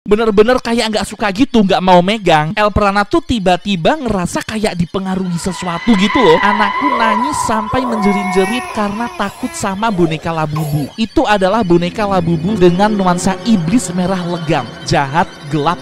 Bener-bener kayak nggak suka gitu, nggak mau megang. Elprana tuh tiba-tiba ngerasa kayak dipengaruhi sesuatu gitu loh. Anakku nangis sampai menjerit-jerit karena takut sama boneka Labubu. Itu adalah boneka Labubu dengan nuansa iblis merah legam, jahat, gelap.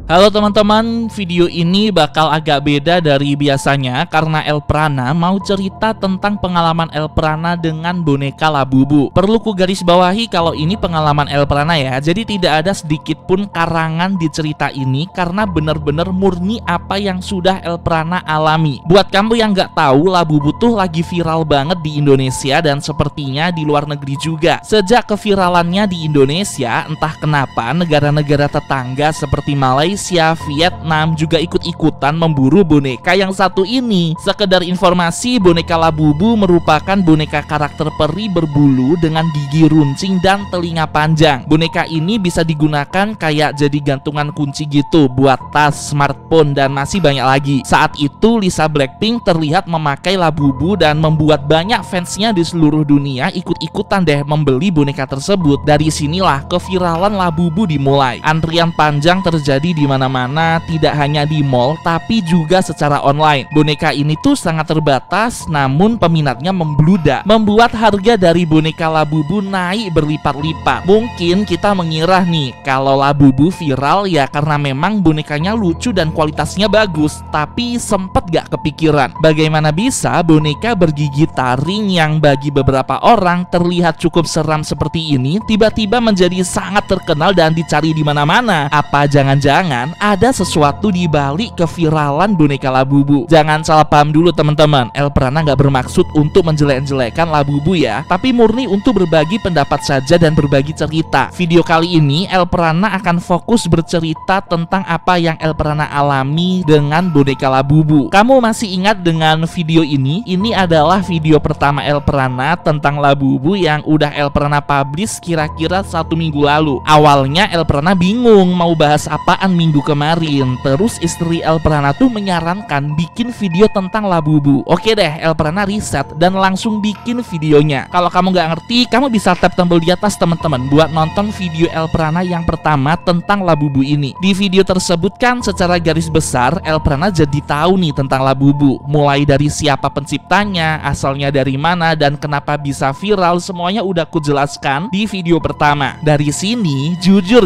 Halo teman-teman, video ini bakal agak beda dari biasanya karena Elprana mau cerita tentang pengalaman Elprana dengan boneka Labubu. Perlu ku garis bawahi kalau ini pengalaman Elprana ya, jadi tidak ada sedikit pun karangan di cerita ini karena bener-bener murni apa yang sudah Elprana alami. Buat kamu yang nggak tahu, Labubu tuh lagi viral banget di Indonesia dan sepertinya di luar negeri juga. Sejak keviralannya di Indonesia, entah kenapa negara-negara tetangga seperti Malaysia, Vietnam juga ikut-ikutan memburu boneka yang satu ini. Sekedar informasi, boneka Labubu merupakan boneka karakter peri berbulu dengan gigi runcing dan telinga panjang. Boneka ini bisa digunakan kayak jadi gantungan kunci gitu buat tas, smartphone, dan masih banyak lagi. Saat itu Lisa Blackpink terlihat memakai Labubu dan membuat banyak fansnya di seluruh dunia ikut-ikutan deh membeli boneka tersebut. Dari sinilah keviralan Labubu dimulai. Antrian panjang terjadi di mana-mana, tidak hanya di mall tapi juga secara online. Boneka ini tuh sangat terbatas namun peminatnya membludak, membuat harga dari boneka Labubu naik berlipat-lipat. Mungkin kita mengira nih kalau Labubu viral ya karena memang bonekanya lucu dan kualitasnya bagus, tapi sempet gak kepikiran bagaimana bisa boneka bergigi taring yang bagi beberapa orang terlihat cukup seram seperti ini tiba-tiba menjadi sangat terkenal dan dicari di mana-mana. Apa jangan-jangan ada sesuatu di balik keviralan boneka Labubu? Jangan salah paham dulu teman-teman, Elprana nggak bermaksud untuk menjelek-jelekan Labubu ya, tapi murni untuk berbagi pendapat saja dan berbagi cerita. Video kali ini Elprana akan fokus bercerita tentang apa yang Elprana alami dengan boneka Labubu. Kamu masih ingat dengan video ini? Ini adalah video pertama Elprana tentang Labubu yang udah Elprana publish kira-kira 1 minggu lalu. Awalnya Elprana bingung mau bahas apaan minggu kemarin. Terus istri Elprana tuh menyarankan bikin video tentang Labubu. Oke deh, Elprana riset dan langsung bikin videonya. Kalau kamu nggak ngerti, kamu bisa tap tombol di atas teman-teman buat nonton video Elprana yang pertama tentang Labubu ini. Di video tersebut kan secara garis besar Elprana jadi tahu nih tentang Labubu. Mulai dari siapa penciptanya, asalnya dari mana, dan kenapa bisa viral, semuanya udah ku jelaskan di video pertama. Dari sini, jujur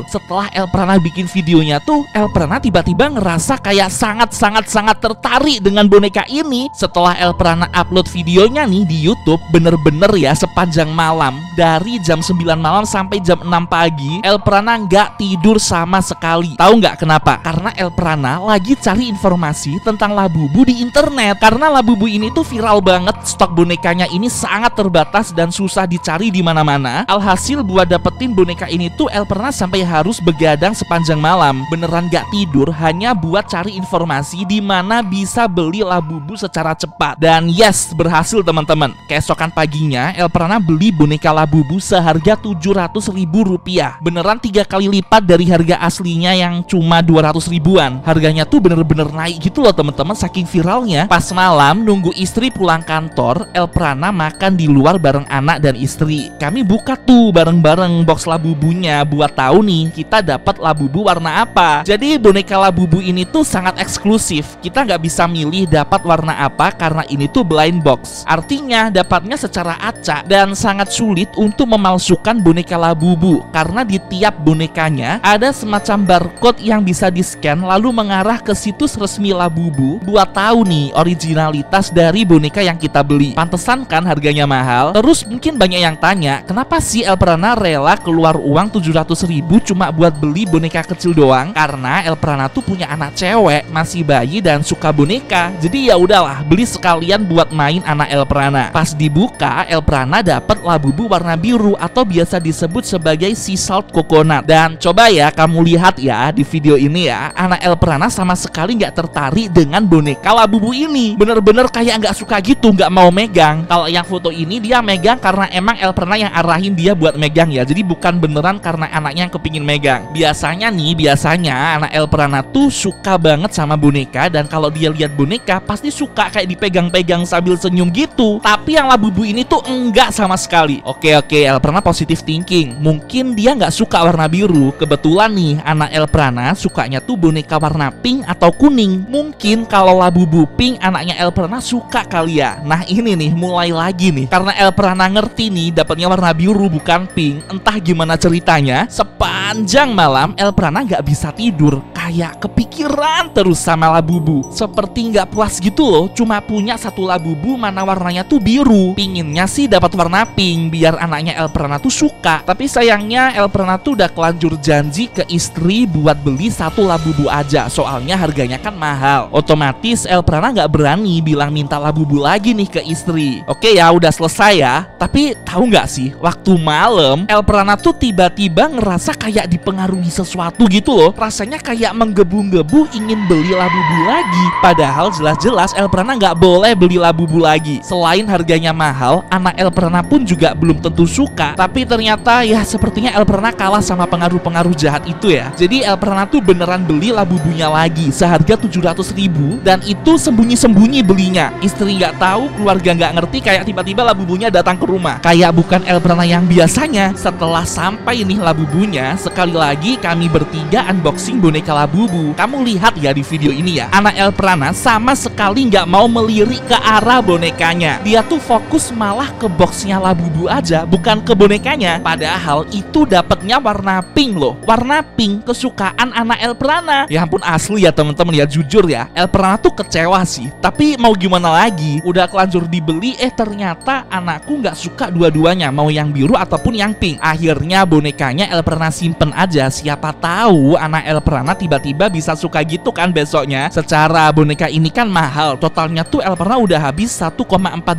setelah Elprana bikin videonya tuh, Elprana tiba-tiba ngerasa kayak sangat tertarik dengan boneka ini. Setelah Elprana upload videonya nih di YouTube, bener-bener ya sepanjang malam, dari jam 9 malam sampai jam 6 pagi, Elprana nggak tidur sama sekali. Tahu nggak kenapa? Karena Elprana lagi cari informasi tentang Labubu di internet. Karena Labubu ini tuh viral banget, stok bonekanya ini sangat terbatas dan susah dicari di mana-mana. Alhasil buat dapetin boneka ini tuh Elprana sampai harus begadang sepanjang malam, beneran gak tidur hanya buat cari informasi di mana bisa beli Labubu secara cepat. Dan yes, berhasil teman-teman. Keesokan paginya Elprana beli boneka Labubu seharga Rp700.000. Beneran 3 kali lipat dari harga aslinya yang cuma 200 ribuan. Harganya tuh bener-bener naik gitu loh teman-teman, saking viralnya. Pas malam nunggu istri pulang kantor, Elprana makan di luar bareng anak dan istri. Kami buka tuh bareng-bareng box Labubunya buat tahu nih kita dapat Labubu warna apa. Jadi boneka Labubu ini tuh sangat eksklusif. Kita nggak bisa milih dapat warna apa karena ini tuh blind box. Artinya dapatnya secara acak dan sangat sulit untuk memalsukan boneka Labubu karena di tiap bonekanya ada semacam barcode yang bisa di-scan lalu mengarah ke situs resmi Labubu buat tahu nih originalitas dari boneka yang kita beli. Pantesan kan harganya mahal. Terus mungkin banyak yang tanya, kenapa sih Elprana rela keluar uang 700.000 cuma buat beli boneka kecil doang? Karena Elprana tuh punya anak cewek, masih bayi dan suka boneka. Jadi ya udahlah, beli sekalian buat main anak Elprana. Pas dibuka, Elprana dapat Labubu warna biru atau biasa disebut sebagai sea salt coconut. Dan coba ya kamu lihat ya di video ini ya, anak Elprana sama sekali nggak tertarik dengan boneka Labubu ini. Bener-bener kayak nggak suka gitu, nggak mau megang. Kalau yang foto ini dia megang karena emang Elprana yang arahin dia buat megang ya. Jadi bukan beneran karena anaknya yang kepingin megang. Biasanya nih nih, biasanya anak Elprana tuh suka banget sama boneka, dan kalau dia lihat boneka pasti suka kayak dipegang-pegang sambil senyum gitu. Tapi yang Labubu ini tuh enggak sama sekali. Oke, Elprana positive thinking. Mungkin dia nggak suka warna biru. Kebetulan nih, anak Elprana sukanya tuh boneka warna pink atau kuning. Mungkin kalau Labubu pink, anaknya Elprana suka kali ya. Nah ini nih, mulai lagi nih. Karena Elprana ngerti nih, dapatnya warna biru bukan pink. Entah gimana ceritanya, sepanjang malam Elprana nggak bisa tidur, kayak kepikiran terus sama Labubu. Seperti nggak puas gitu loh, cuma punya satu Labubu mana warnanya tuh biru. Pinginnya sih dapat warna pink biar anaknya Elprana tuh suka. Tapi sayangnya Elprana tuh udah kelanjur janji ke istri buat beli satu Labubu aja, soalnya harganya kan mahal. Otomatis Elprana nggak berani bilang minta Labubu lagi nih ke istri. Oke ya, udah selesai ya. Tapi tahu nggak sih, waktu malam Elprana tuh tiba-tiba ngerasa kayak dipengaruhi sesuatu gitu loh. Rasanya kayak menggebu-gebu ingin beli Labubu lagi. Padahal jelas-jelas Elprana nggak boleh beli Labubu lagi. Selain harganya mahal, anak Elprana pun juga belum tentu suka. Tapi ternyata ya sepertinya Elprana kalah sama pengaruh-pengaruh jahat itu ya. Jadi Elprana tuh beneran beli Labubunya lagi seharga 700.000, dan itu sembunyi-sembunyi belinya. Istri nggak tahu, keluarga nggak ngerti, kayak tiba-tiba Labubunya datang ke rumah. Kayak bukan Elprana yang biasanya. Setelah sampai nih Labubunya, sekali lagi kami bertiga unboxing boneka Labubu. Kamu lihat ya di video ini ya, anak Elprana sama sekali nggak mau melirik ke arah bonekanya. Dia tuh fokus malah ke boxnya Labubu aja, bukan ke bonekanya. Padahal itu dapatnya warna pink loh. Warna pink kesukaan anak Elprana. Ya ampun, asli ya teman-teman ya, jujur ya, Elprana tuh kecewa sih. Tapi mau gimana lagi, udah kelanjur dibeli, ternyata anakku nggak suka dua-duanya, mau yang biru ataupun yang pink. Akhirnya bonekanya Elprana simpen aja. Siapa tahu anak Elprana tiba-tiba bisa suka gitu kan besoknya. Secara boneka ini kan mahal, totalnya tuh Elprana udah habis 1,4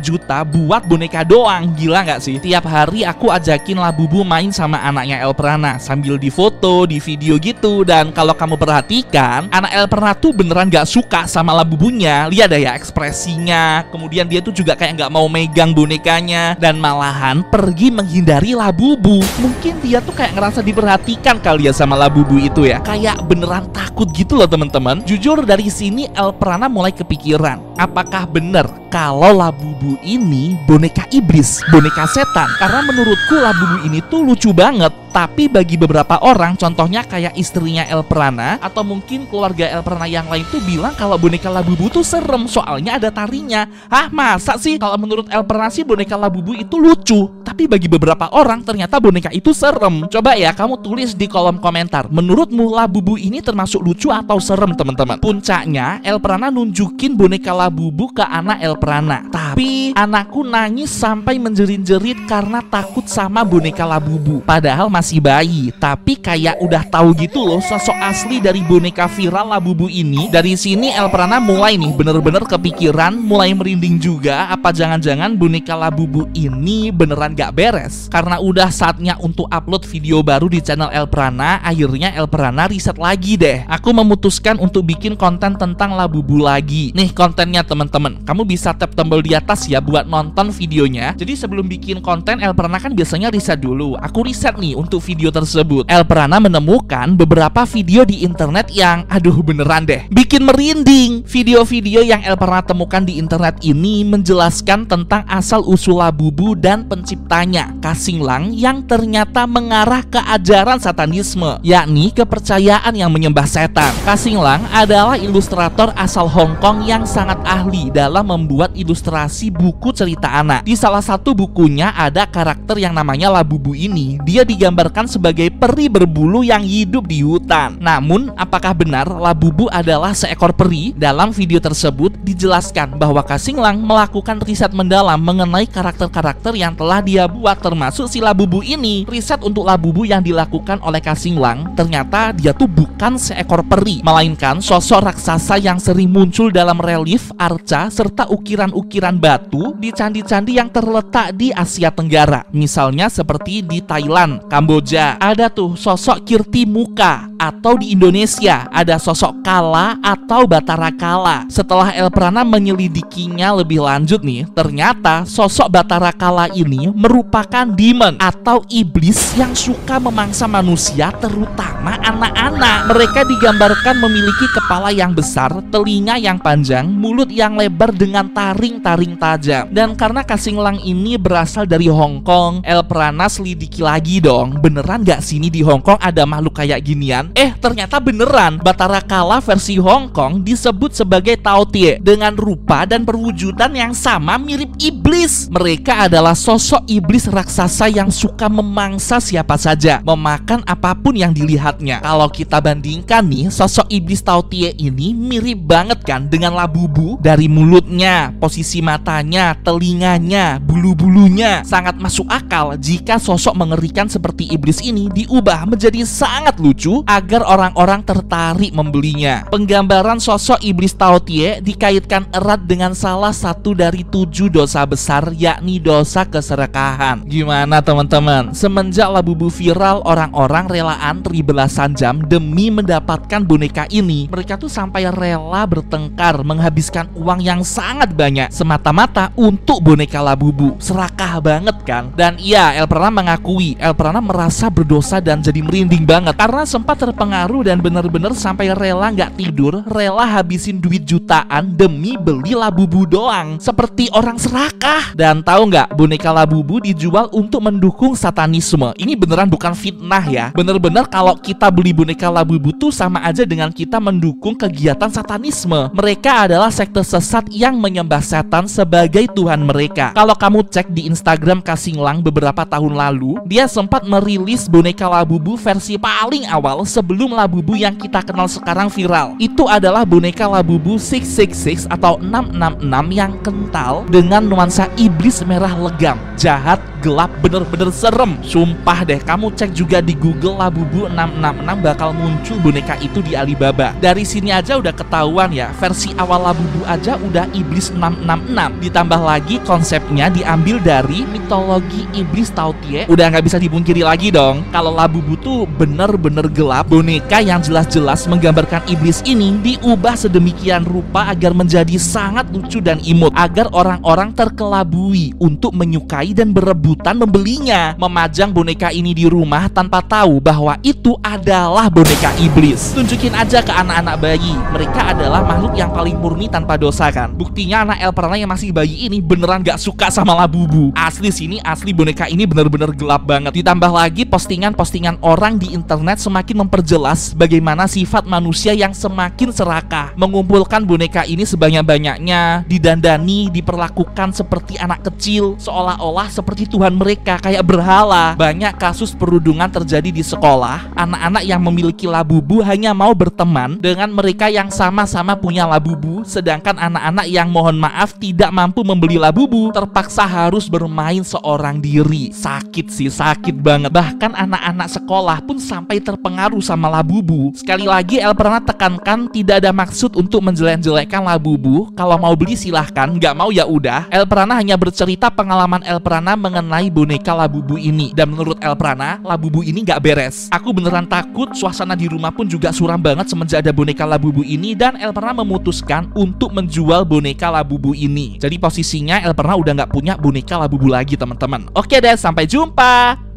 juta buat boneka doang. Gila nggak sih? Tiap hari aku ajakin Labubu main sama anaknya Elprana sambil difoto, di video gitu. Dan kalau kamu perhatikan, anak Elprana tuh beneran nggak suka sama Labubunya. Lihat deh ya ekspresinya. Kemudian dia tuh juga kayak nggak mau megang bonekanya, dan malahan pergi menghindari Labubu. Mungkin dia tuh kayak ngerasa diperhatikan kali ya sama Labubu itu ya. Kayak beneran takut gitu loh teman-teman. Jujur dari sini Elprana mulai kepikiran, apakah bener kalau Labubu ini boneka iblis, boneka setan? Karena menurutku Labubu ini tuh lucu banget. Tapi bagi beberapa orang, contohnya kayak istrinya Elprana atau mungkin keluarga Elprana yang lain tuh bilang kalau boneka Labubu tuh serem, soalnya ada tarinya. Hah, masa sih? Kalau menurut Elprana sih boneka Labubu itu lucu, tapi bagi beberapa orang ternyata boneka itu serem. Coba ya kamu tulis di kolom komentar, menurutmu Labubu ini termasuk lucu atau serem teman-teman? Puncaknya Elprana nunjukin boneka Labubu ke anak Elprana, tapi anakku nangis sampai menjerit-jerit karena takut sama boneka Labubu. Padahal masih bayi, tapi kayak udah tahu gitu loh sosok asli dari boneka viral Labubu ini. Dari sini Elprana mulai nih bener-bener kepikiran, mulai merinding juga. Apa jangan-jangan boneka Labubu ini beneran gak beres? Karena udah saatnya untuk upload video baru di channel Elprana, akhirnya Elprana riset lagi deh. Aku memutuskan untuk bikin konten tentang Labubu lagi. Nih kontennya teman-teman, kamu bisa tap tombol di atas ya buat nonton videonya. Jadi sebelum bikin konten, Elprana kan biasanya riset dulu. Aku riset nih untuk video tersebut. Elprana menemukan beberapa video di internet yang aduh beneran deh bikin merinding. Video-video yang Elprana temukan di internet ini menjelaskan tentang asal-usul Labubu dan penciptanya, Kasinglang, yang ternyata mengarah ke ajaran satanisme, yakni kepercayaan yang menyembah setan. Kasinglang adalah ilustrator asal Hong Kong yang sangat ahli dalam membuat ilustrasi buku cerita anak. Di salah satu bukunya ada karakter yang namanya Labubu ini. Dia digambarkan sebagai peri berbulu yang hidup di hutan. Namun, apakah benar Labubu adalah seekor peri? Dalam video tersebut dijelaskan bahwa Kasinglang melakukan riset mendalam mengenai karakter-karakter yang telah dia buat, termasuk si Labubu ini. Riset untuk Labubu yang dilakukan oleh Kasinglang, ternyata dia tuh bukan seekor peri, melainkan sosok raksasa yang sering muncul dalam relief, arca, serta ukiran-ukiran batu di candi-candi yang terletak di Asia Tenggara. Misalnya seperti di Thailand, Kamboja, ada tuh sosok Kirti Muka atau di Indonesia ada sosok Kala atau Batara Kala. Setelah Elprana menyelidikinya lebih lanjut nih, ternyata sosok Batara Kala ini merupakan demon atau iblis yang suka memangsa manusia, terutama anak-anak. Mereka digambarkan memiliki kepala yang besar, telinga yang panjang, mulut yang lebar dengan taring-taring tajam. Dan karena Kasinglang ini berasal dari Hong Kong, Elprana selidiki lagi dong, beneran gak sini di Hong Kong ada makhluk kayak ginian? Ternyata beneran. Batara Kala versi Hong Kong disebut sebagai Tao Tie dengan rupa dan perwujudan yang sama mirip iblis. Mereka adalah sosok iblis raksasa yang suka memangsa siapa saja, memakan apapun yang dilihatnya. Kalau kita bandingkan nih, sosok iblis Tao Tie ini mirip banget kan dengan Labubu. Dari mulutnya, posisi matanya, telinganya, bulu-bulunya, sangat masuk akal jika sosok mengerikan seperti iblis ini diubah menjadi sangat lucu agar orang-orang tertarik membelinya. Penggambaran sosok iblis Tao Tie dikaitkan erat dengan salah satu dari 7 dosa besar, yakni dosa keserakahan. Gimana teman-teman? Semenjak Labubu viral, orang-orang rela antri belasan jam demi mendapatkan boneka ini. Mereka tuh sampai rela bertengkar, menghabiskan uang yang sangat banyak semata-mata untuk boneka Labubu. Serakah banget kan? Dan iya, Elprana mengakui, Elprana merasa berdosa dan jadi merinding banget karena sempat terpengaruh dan bener-bener sampai rela nggak tidur, rela habisin duit jutaan demi beli Labubu doang, seperti orang serakah. Dan tahu nggak, boneka Labubu dijual untuk mendukung satanisme. Ini beneran bukan fitnah ya, bener-bener kalau kita beli boneka Labubu tuh sama aja dengan kita mendukung kegiatan satanisme. Mereka adalah sekte sesat yang menyembah setan sebagai Tuhan mereka. Kalau kamu cek di Instagram Kasinglang beberapa tahun lalu, dia sempat merilis boneka Labubu versi paling awal sebelum Labubu yang kita kenal sekarang viral. Itu adalah boneka Labubu 666 atau 666 yang kental dengan nuansa iblis merah legam, jahat, gelap, bener-bener serem. Sumpah deh, kamu cek juga di Google Labubu 666 bakal muncul boneka itu di Alibaba. Dari sini aja udah ketahuan ya, versi awal Labubu aja udah iblis 666. Ditambah lagi konsepnya diambil dari mitologi iblis Tao Tie. Udah nggak bisa dipungkiri lagi dong, kalau Labubu tuh bener-bener gelap. Boneka yang jelas-jelas menggambarkan iblis ini diubah sedemikian rupa agar menjadi sangat lucu dan imut, agar orang-orang terkelabui untuk menyukai dan berebutan membelinya. Memajang boneka ini di rumah tanpa tahu bahwa itu adalah boneka iblis. Tunjukin aja ke anak-anak bayi, mereka adalah makhluk yang paling murni tanpa dosa kan. Buktinya anak Elprana yang masih bayi ini beneran gak suka sama Labubu. Asli sini, asli boneka ini bener-bener gelap banget. Ditambah lagi postingan-postingan orang di internet semakin memperjelas bagaimana sifat manusia yang semakin serakah. Mengumpulkan boneka ini sebanyak-banyaknya, didandani, diperlakukan seperti anak kecil, seolah-olah seperti Tuhan mereka, kayak berhala. Banyak kasus perundungan terjadi di sekolah. Anak-anak yang memiliki Labubu hanya mau berteman dengan mereka yang sama-sama punya Labubu, sedangkan anak-anak yang mohon maaf tidak mampu membeli Labubu terpaksa harus bermain seorang diri. Sakit sih, sakit banget. Bahkan anak-anak sekolah pun sampai terpengaruh sama Labubu. Sekali lagi Elprana tekankan tidak ada maksud untuk menjelek-jelekkan Labubu. Kalau mau beli silahkan, nggak mau ya udah. Elprana hanya bercerita pengalaman Elprana mengenai boneka Labubu ini. Dan menurut Elprana, Labubu ini nggak beres. Aku beneran takut, suasana di rumah pun juga suram banget semenjak ada boneka Labubu ini. Dan Elprana memutuskan untuk menjual boneka Labubu ini. Jadi posisinya Elprana udah nggak punya boneka Labubu lagi teman-teman. Oke deh, sampai jumpa.